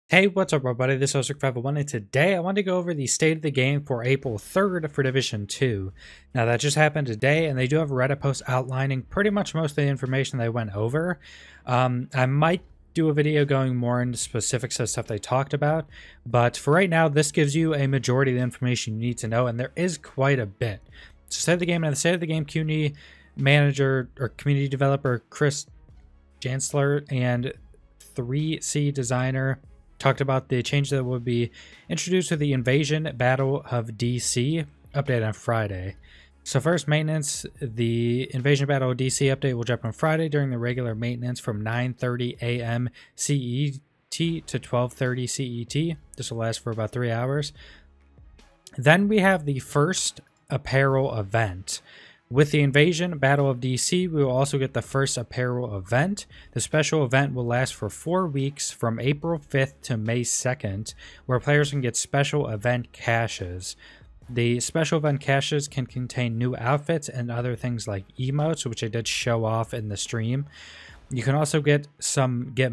Hey, what's up, everybody? This is Rework, and today I want to go over the state of the game for April 3rd for Division 2. Now, that just happened today, and they do have a Reddit post outlining pretty much most of the information they went over. I might do a video going more into specifics of stuff they talked about, but for right now, this gives you a majority of the information you need to know, and there is quite a bit. So, state of the game, and the state of the game community manager or community developer Chris Jansler and 3C designer talked about the change that will be introduced to the Invasion Battle of DC update on Friday. So first, maintenance. The Invasion Battle of DC update will drop on Friday during the regular maintenance from 9:30 a.m. CET to 12:30 CET. This will last for about 3 hours. Then we have the first apparel event. With the Invasion Battle of DC, we will also get the first apparel event. The special event will last for 4 weeks from April 5th to May 2nd, where players can get special event caches. The special event caches can contain new outfits and other things like emotes, which I did show off in the stream. You can also get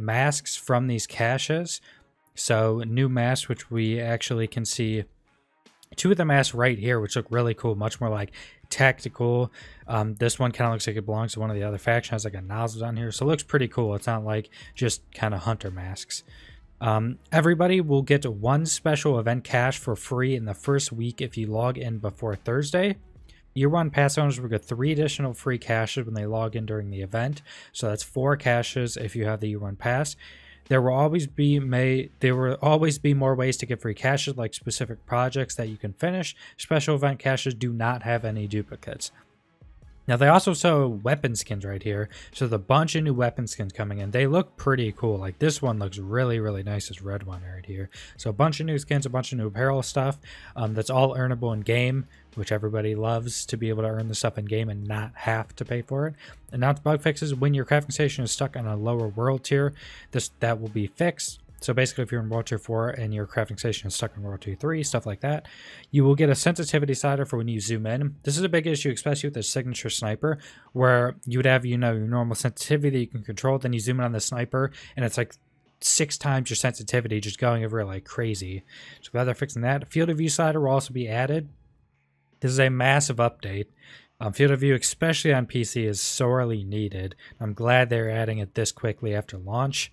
masks from these caches. So new masks, which we actually can see 2 of the masks right here, which look really cool, much more like tactical. This one kind of looks like it belongs to one of the other factions. Has like a nozzle on here, so it looks pretty cool. It's not like just kind of hunter masks. Everybody will get 1 special event cache for free in the first week if you log in before Thursday. Year 1 pass owners will get 3 additional free caches when they log in during the event. So that's 4 caches if you have the Year 1 pass. There will always be more ways to get free caches, like specific projects that you can finish. Special event caches do not have any duplicates. Now, they also show weapon skins right here. So there's a bunch of new weapon skins coming in. They look pretty cool. Like this one looks really, really nice, this red one right here. So a bunch of new skins, a bunch of new apparel stuff. That's all earnable in game, which everybody loves, to be able to earn the stuff in game and not have to pay for it. Announced bug fixes: when your crafting station is stuck on a lower world tier, that will be fixed. So basically, if you're in World Tier 4 and your crafting station is stuck in World Tier 3, stuff like that, you will get a sensitivity slider for when you zoom in. This is a big issue, especially with the signature sniper, where you would have, your normal sensitivity that you can control, then you zoom in on the sniper, and it's like 6 times your sensitivity, just going over like crazy. So glad they're fixing that. Field of view slider will also be added. This is a massive update. Field of view, especially on PC, is sorely needed. I'm glad they're adding it this quickly after launch.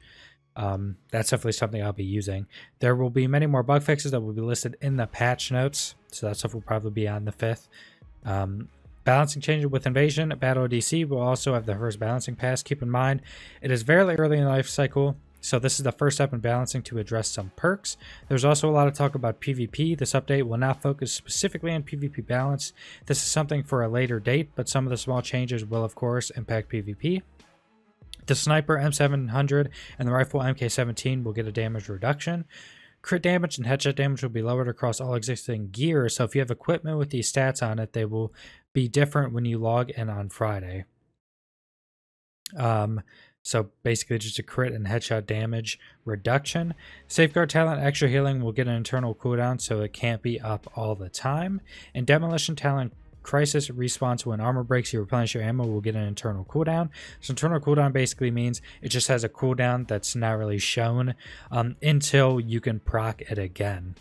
That's definitely something I'll be using. There will be many more bug fixes that will be listed in the patch notes, so that stuff will probably be on the 5th. Balancing changes with Invasion Battle of DC will also have the first balancing pass. Keep in mind, it is very early in the life cycle, so this is the first step in balancing to address some perks. There's also a lot of talk about PvP. This update will not focus specifically on PvP balance. This is something for a later date, but some of the small changes will, of course, impact PvP. The sniper M700 and the rifle MK17 will get a damage reduction. Crit damage and headshot damage will be lowered across all existing gear, so if you have equipment with these stats on it, they will be different when you log in on Friday. So basically just a crit and headshot damage reduction. Safeguard talent extra healing will get an internal cooldown, so it can't be up all the time. And demolition talent crisis response: when armor breaks, you replenish your ammo, will get an internal cooldown. So internal cooldown basically means it just has a cooldown that's not really shown until you can proc it again.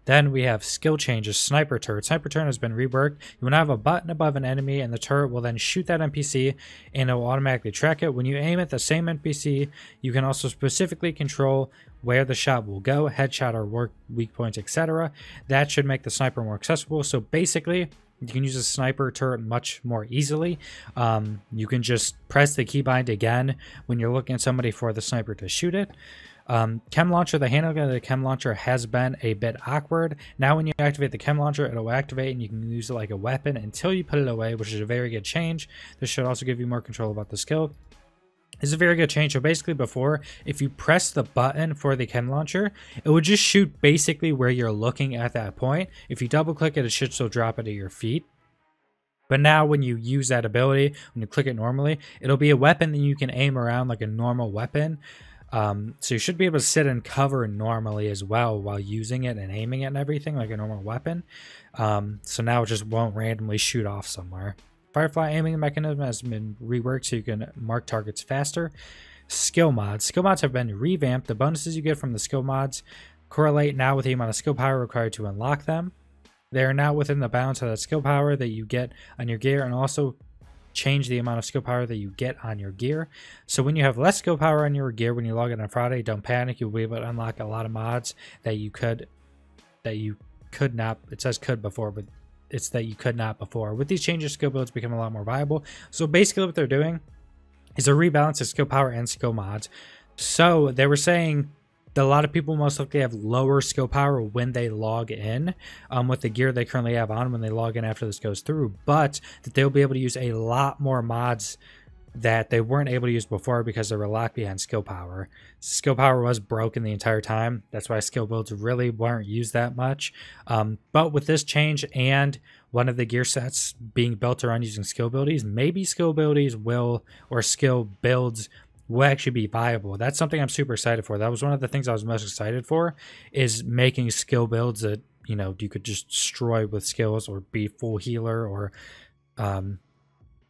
Then we have skill changes. Sniper turret. Sniper turret has been reworked. You will now have a button above an enemy, and the turret will then shoot that NPC, and it will automatically track it. When you aim at the same NPC, you can also specifically control where the shot will go, headshot or weak points, etc. That should make the sniper more accessible. So basically, you can use a sniper turret much more easily. You can just press the keybind again when you're looking at somebody for the sniper to shoot it. Chem Launcher, the handling of the Chem Launcher has been a bit awkward. Now when you activate the Chem Launcher, it'll activate and you can use it like a weapon until you put it away, which is a very good change. This should also give you more control about the skill. This is a very good change. So basically before, if you press the button for the Chem Launcher, it would just shoot basically where you're looking at that point. If you double click it, it should still drop it at your feet. But now when you use that ability, when you click it normally, it'll be a weapon that you can aim around like a normal weapon. So you should be able to sit and cover normally as well while using it and aiming it and everything like a normal weapon. So now it just won't randomly shoot off somewhere. Firefly aiming mechanism has been reworked so you can mark targets faster. skill mods. Skill mods have been revamped. The bonuses you get from the skill mods correlate now with the amount of skill power required to unlock them. They are now within the bounds of that skill power that you get on your gear, and also change the amount of skill power that you get on your gear. So when you have less skill power on your gear when you log in on Friday, don't panic. You'll be able to unlock a lot of mods that you could not. It says could before, but it's that you could not before. With these changes, skill builds become a lot more viable. So basically what they're doing is a rebalance of skill power and skill mods. So they were saying that a lot of people most likely have lower skill power when they log in with the gear they currently have on when they log in after this goes through, but that they'll be able to use a lot more mods that they weren't able to use before because they were locked behind skill power. Skill power was broken the entire time. That's why skill builds really weren't used that much. But with this change and one of the gear sets being built around using skill abilities, maybe skill abilities will, or skill builds will actually be viable. That's something I'm super excited for. That was one of the things I was most excited for, is making skill builds that, you know, you could just destroy with skills, or be full healer, or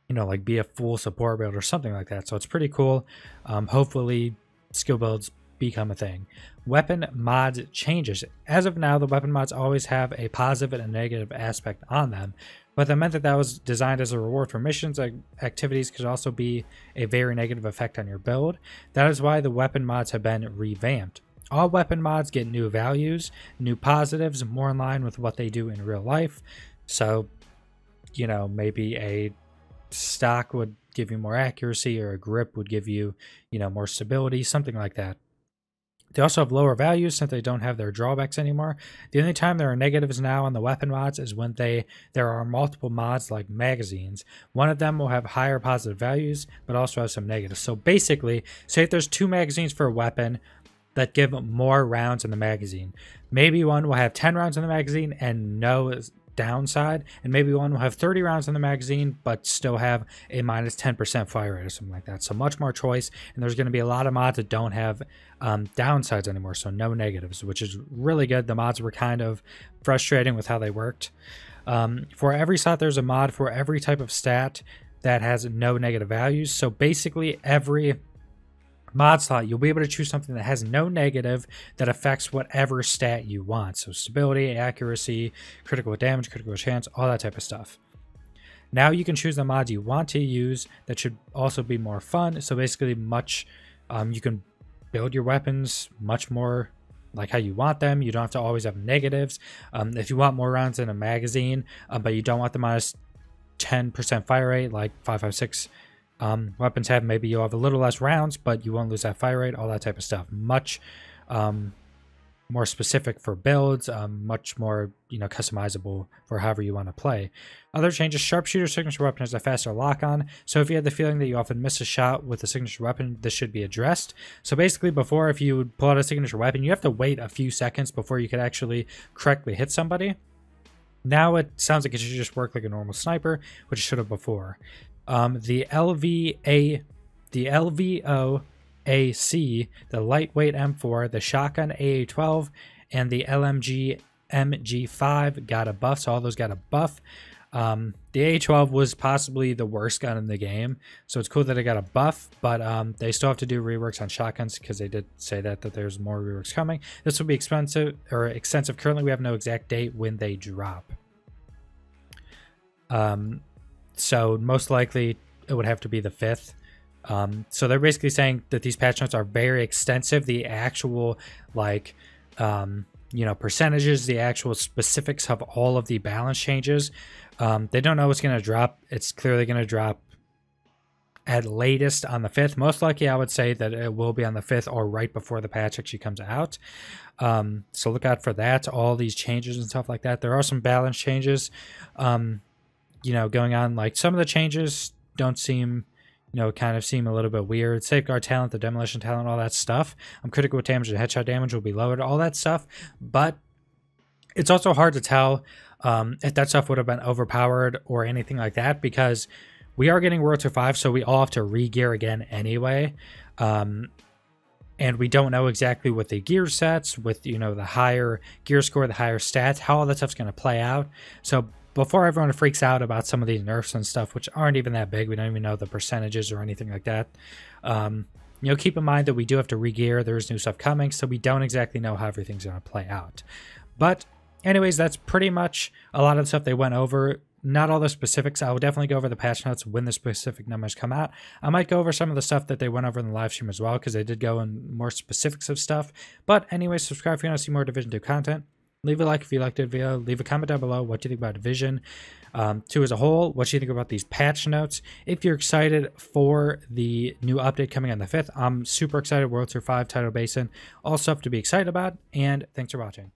you know, like be a full support build or something like that. So it's pretty cool. Hopefully skill builds become a thing. Weapon mods changes. As of now, the weapon mods always have a positive and a negative aspect on them, but that meant that was designed as a reward for missions. Activities could also be a very negative effect on your build. That is why the weapon mods have been revamped. All weapon mods get new values, new positives, more in line with what they do in real life. So, you know, maybe a stock would give you more accuracy, or a grip would give you, you know, more stability, something like that. They also have lower values since they don't have their drawbacks anymore. The only time there are negatives now on the weapon mods is when there are multiple mods like magazines. One of them will have higher positive values, but also have some negatives. So basically, say if there's 2 magazines for a weapon that give more rounds in the magazine, maybe one will have 10 rounds in the magazine and no downside, and maybe one will have 30 rounds in the magazine but still have a minus 10% fire rate or something like that. So much more choice, and there's going to be a lot of mods that don't have downsides anymore, so no negatives, which is really good. The mods were kind of frustrating with how they worked. For every slot, there's a mod for every type of stat that has no negative values. So basically every mod slot, you'll be able to choose something that has no negative that affects whatever stat you want. So stability, accuracy, critical damage, critical chance, all that type of stuff. Now you can choose the mods you want to use that should also be more fun. So basically you can build your weapons much more like how you want them. You don't have to always have negatives. If you want more rounds in a magazine, but you don't want the minus 10% fire rate like 5.56 weapons have, maybe you'll have a little less rounds, but you won't lose that fire rate, all that type of stuff. Much more specific for builds, much more, you know, customizable for however you want to play. Other changes: Sharpshooter signature weapon has a faster lock-on, so if you had the feeling that you often miss a shot with a signature weapon, this should be addressed. So basically, before, if you would pull out a signature weapon, you have to wait a few seconds before you could actually correctly hit somebody. Now it sounds like it should just work like a normal sniper, which it should have before. The LVOAC, the lightweight M4, the shotgun AA12, and the LMG MG5 got a buff, so all those got a buff. The AA12 was possibly the worst gun in the game, so it's cool that it got a buff, but they still have to do reworks on shotguns, because they did say that there's more reworks coming. This will be extensive. Currently, we have no exact date when they drop. So most likely it would have to be the 5th. So they're basically saying that these patch notes are very extensive. The actual, like, you know, percentages, the actual specifics of all of the balance changes. They don't know what's going to drop. It's clearly going to drop at latest on the 5th. Most likely, I would say that it will be on the 5th or right before the patch actually comes out. So look out for that, all these changes and stuff like that. There are some balance changes, you know, going on. Like, some of the changes don't seem, you know, kind of seem a little bit weird. Safeguard talent, the demolition talent, all that stuff. Critical damage and headshot damage will be lowered, all that stuff. But it's also hard to tell if that stuff would have been overpowered or anything like that, because we are getting World Tour 5, so we all have to re-gear again anyway. And we don't know exactly what the gear sets with, you know, the higher gear score, the higher stats, how all that stuff's going to play out. So before everyone freaks out about some of these nerfs and stuff, which aren't even that big, we don't even know the percentages or anything like that. You keep in mind that we do have to re-gear. There's new stuff coming, so we don't exactly know how everything's going to play out. But anyways, that's pretty much a lot of the stuff they went over. Not all the specifics. I will definitely go over the patch notes when the specific numbers come out. I might go over some of the stuff that they went over in the live stream as well, because they did go in more specifics of stuff. But anyways, subscribe if you want to see more Division 2 content. Leave a like if you liked the video. Leave a comment down below what you think about Division 2 as a whole. What you think about these patch notes. If you're excited for the new update coming on the 5th, I'm super excited. World Tour 5, Tidal Basin, all stuff to be excited about. And thanks for watching.